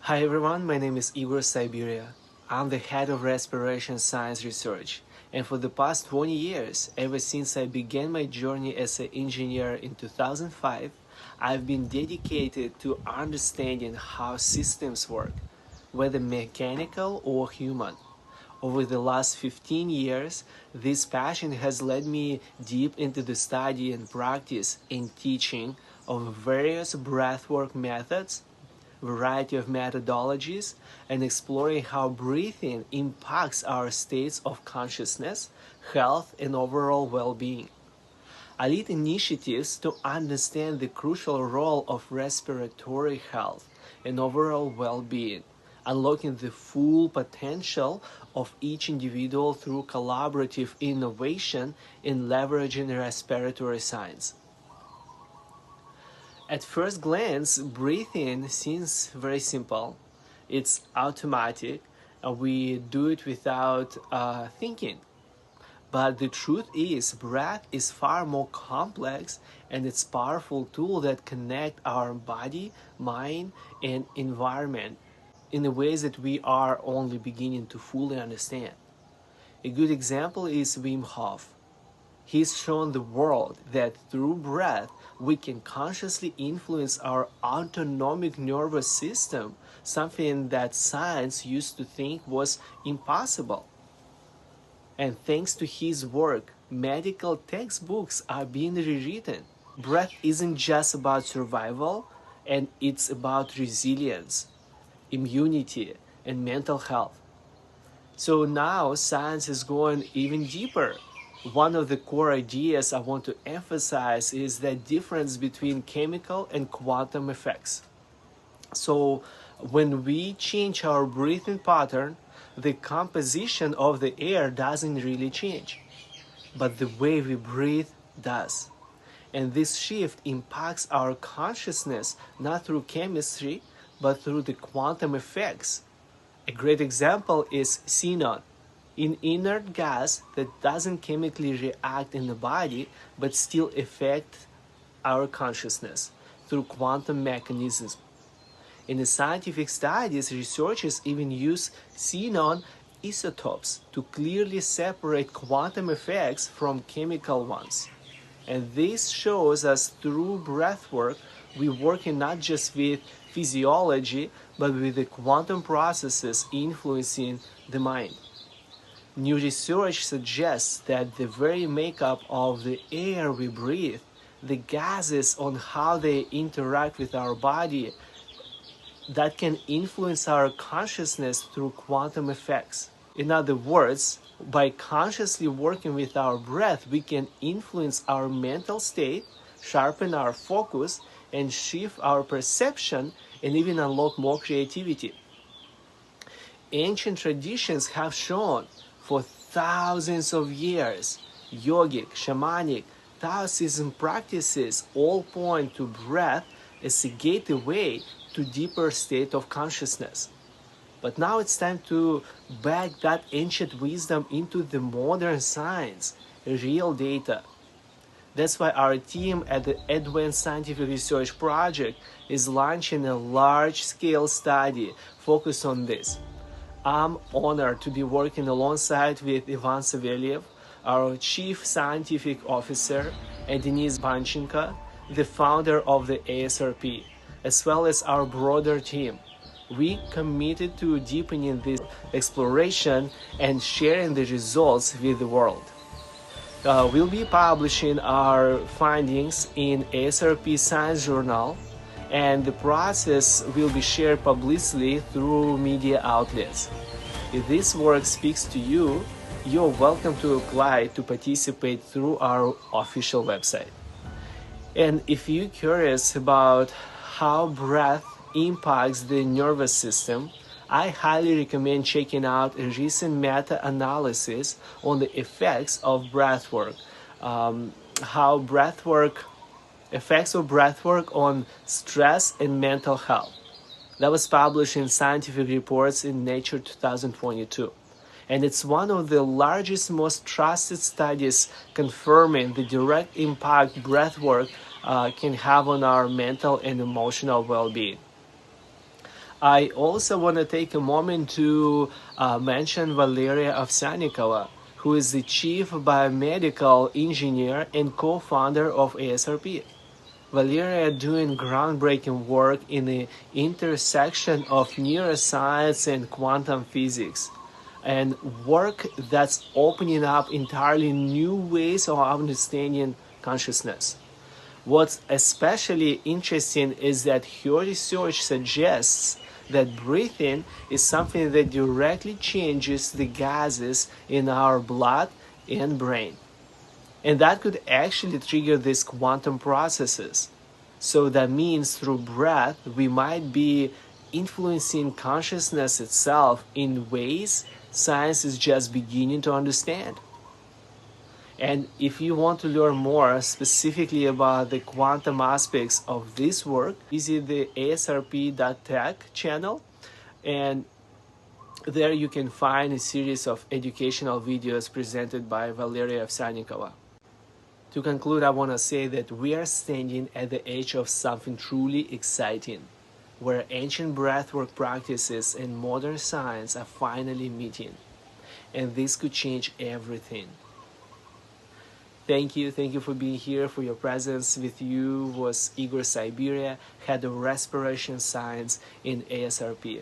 Hi everyone, my name is Igor Saiberia. I'm the head of Respiration Science Research, and for the past 20 years, ever since I began my journey as an engineer in 2005, I've been dedicated to understanding how systems work, whether mechanical or human. Over the last 15 years, this passion has led me deep into the study and practice and teaching of various breathwork methods, variety of methodologies, and exploring how breathing impacts our states of consciousness, health, and overall well-being. I lead initiatives to understand the crucial role of respiratory health and overall well-being, unlocking the full potential of each individual through collaborative innovation in leveraging respiratory science. At first glance, breathing seems very simple. It's automatic, and we do it without thinking. But the truth is, breath is far more complex, and it's a powerful tool that connects our body, mind, and environment in the ways that we are only beginning to fully understand. A good example is Wim Hof. He's shown the world that through breath, we can consciously influence our autonomic nervous system, something that science used to think was impossible. And thanks to his work, medical textbooks are being rewritten. Breath isn't just about survival, and it's about resilience, immunity, and mental health. So now science is going even deeper. One of the core ideas I want to emphasize is the difference between chemical and quantum effects. So when we change our breathing pattern, the composition of the air doesn't really change, but the way we breathe does. And this shift impacts our consciousness not through chemistry, but through the quantum effects. A great example is xenon, an inert gas that doesn't chemically react in the body but still affect our consciousness through quantum mechanisms. In the scientific studies, researchers even use xenon isotopes to clearly separate quantum effects from chemical ones. And this shows us through breathwork, we're working not just with physiology, but with the quantum processes influencing the mind. New research suggests that the very makeup of the air we breathe, the gases on how they interact with our body, that can influence our consciousness through quantum effects. In other words, by consciously working with our breath, we can influence our mental state, sharpen our focus, and shift our perception, and even unlock more creativity. Ancient traditions have shown for thousands of years, yogic, shamanic, Taoism practices all point to breath as a gateway to deeper state of consciousness. But now it's time to back that ancient wisdom into the modern science, real data. That's why our team at the Advanced Scientific Research Project is launching a large-scale study focused on this. I'm honored to be working alongside with Ivan Saveliev, our Chief Scientific Officer, and Denis Banchenko, the founder of the ASRP, as well as our broader team. We committed to deepening this exploration and sharing the results with the world. We'll be publishing our findings in ASRP.science journal, and the process will be shared publicly through media outlets. If this work speaks to you, you're welcome to apply to participate through our official website. And if you're curious about how breath impacts the nervous system, I highly recommend checking out a recent meta-analysis on the effects of breathwork, effects of breathwork on stress and mental health. That was published in Scientific Reports in Nature 2022. And it's one of the largest, most trusted studies confirming the direct impact breathwork can have on our mental and emotional well-being. I also want to take a moment to mention Valeria Ovsiannikova, who is the chief biomedical engineer and co-founder of ASRP. Valeria doing groundbreaking work in the intersection of neuroscience and quantum physics, and work that's opening up entirely new ways of understanding consciousness. What's especially interesting is that her research suggests that breathing is something that directly changes the gases in our blood and brain. And that could actually trigger these quantum processes. So that means through breath, we might be influencing consciousness itself in ways science is just beginning to understand. And if you want to learn more specifically about the quantum aspects of this work, visit the ASRP.tech channel, and there you can find a series of educational videos presented by Valeria Ovsiannikova. To conclude, I want to say that we are standing at the edge of something truly exciting, where ancient breathwork practices and modern science are finally meeting. And this could change everything. Thank you for being here, for your presence. With you was Igor Siberia, Head of Respiration Science in ASRP.